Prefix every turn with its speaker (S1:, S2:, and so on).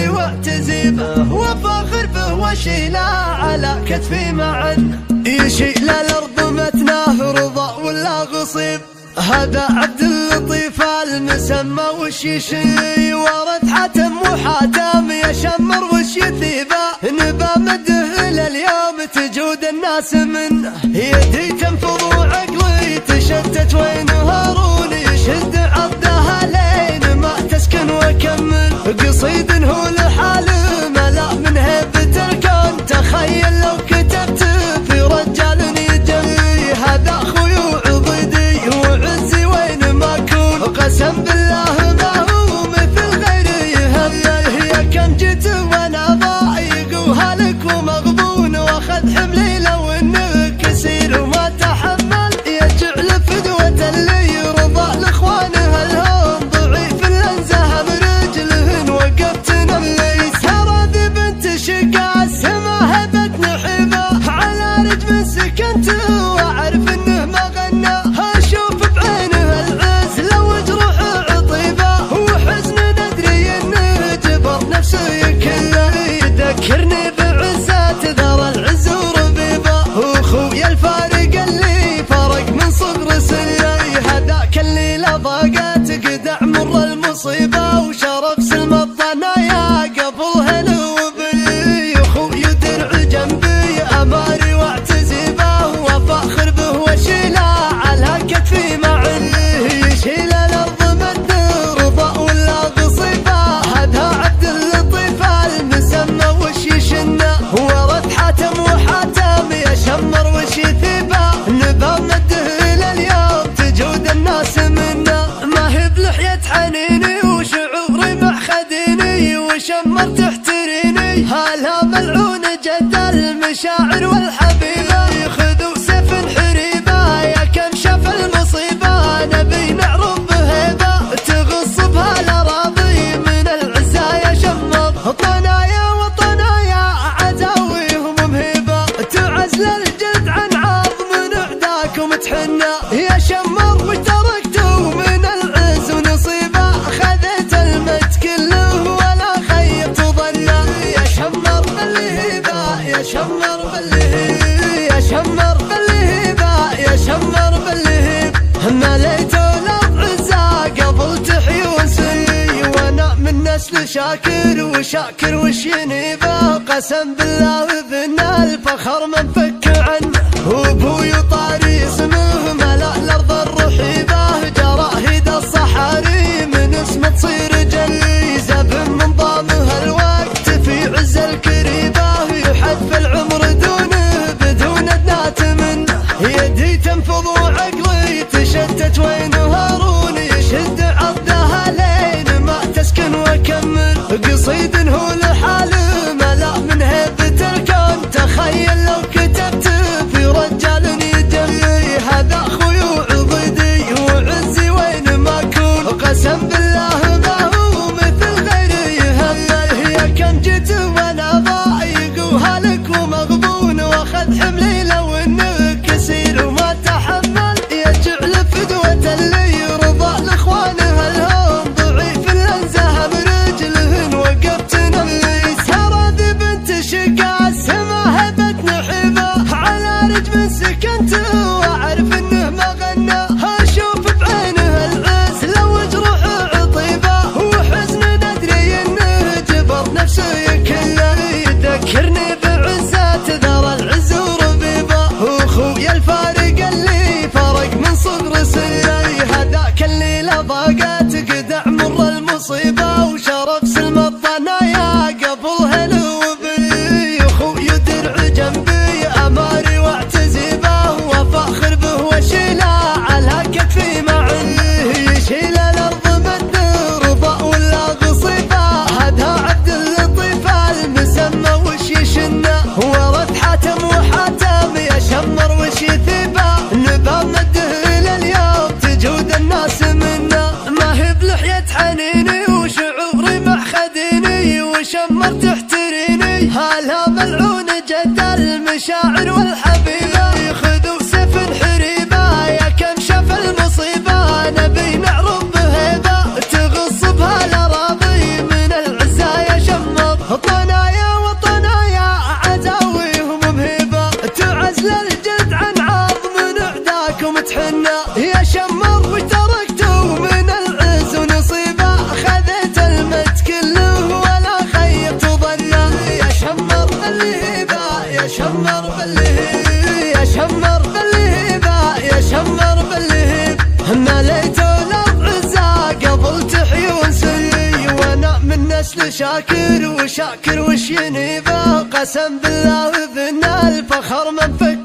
S1: اماري واعتزي به وفاخر به واشيله على كتفي معا يشيل الارض متناه رضا ولا غصيب. هذا عبد اللطيف المسمى وش يشي ورد حاتم وحاتم يشمر وش يثيبه نبى مده لليوم تجود الناس منه يدي تنفض وعقلي تشتت وين هارون يشد عضها لين ما تسكن وكمل قصيد هو لحاله ملا من هيبة الكون تخيل لو كتبت في رجال يجري هذا خوي وعضيدي وعزي وين ما اكون قسم بالله ما هو مثل غيري يهمل يا كم جيت وانا ضايق وهلك ومغبون واخذ حملي لو انه كسير وما تحمل يجعل فدوة اللي يرضى لاخوانه الهون ضعيف الانزه برجلهن وقفت نملي ترى ذي بنت شقا السما هبت نحيبه على رجل سكنت واعرف انه ما غنى اشوف بعينه العز لو جروح عطيبه وحزن ندري انه جبر نفسه يكله يذكرني بعزات ذر العز وربيبه واخويا الفارق اللي فرق من صغر سني هذاك اللي لضاقت قدع مر المصيبه وشرف سلم الضنايا قبل هلو بي اخويا درع جنبي اماري واعتزي به وفاخر به واشيله على كتفي معي يشيل الارض مد رضا ولا غصيبه هذا عبد اللطيف المسمى وش يشنه ورد حاتم وحاتم يشمر وش يثيبه نبى مده لليوم تجود الناس منه ما هي بلحية حنيني وشعوري مع خديني وشمر تحتريني هلا ملعون جد المشاعر والحبيبه خذوا سيف حريبه يا كم شاف المصيبه نبي نعرف بهيبه تغص بها الاراضي من العزايا شمر طنايا وطنايا عزاويهم مهيبه تعزل الجلد عن عظم من اعداكم تحنى يا شمر وش تركتوا من العز ونصيبه خذيت المجد كله ولا خيبت ظنه يا شمر بالهيبه يا شمر بالهيبه يا شمر بالهيبه يا شمر بالهيبه مليتوا الارض عزا قبل تحيون سني وانا من نسل شاكر وشاكر وش ينيبه قسم بالله ذن الفخر منفك عنه وابوي طاري اسمه ملا الارض الرحيبه جراهيد الصحاري من اسمه تصير جلي زب من ضامها الوقت في عز الكريبه يحد في العمر دونه بدون ادنات منه يدي تنفض وعقلي تشتت وين هارون يشد عضها لين ما تسكن وكمل قصيد هو لحاله ملا من هيبة الكون تخيل لو كتبت في رجال يجري هذا خوي وعضيدي وعزي وين ما اكون قسم بالله ما هو مثل غيري يهمل يا كم جيت وانا ضايق وهلك ومغبون واخذ حملي لو انه كسير وما تحمل يجعل فدوة اللي يرضى لاخوانه الهون ضعيف الانزه برجلهن وقفت نملي ترى ذي بنت شقا السما هبت نحيبه على رجل سكنت واعرف انه ما غنى اشوف بعينه العز لو جروح عطيبه وحزن ندري انه جبر نفسه يكله يذكرني بعزات ذر العز وربيبه واخويا الفارق اللي فرق من صغر سني هذاك اللي لضاقت قدع مر المصيبه وشرف سلم الضنايا قبل هلو بي اخويا درع جنبي اماري واعتزي به وفاخر به واشيله على كتفي معي يشيل الارض مد رضا ولا غصيبه هذا عبد اللطيف المسمى وش يشنه ورد حاتم وحاتم يشمر وش يثيبه نبى مده لليوم تجود الناس منه ما هي بلحية حنيني وشعوري مع خديني وشمر تحتريني هلا ملعون جد المشاعر والحبيبه خذوا سيف حريبه يا كم شاف المصيبه نبي نعرف بهيبه تغص بها الاراضي من العزايا شمر مثل شاكر وشاكر وش ينيبه، قسم بالله ذن الفخر من فكر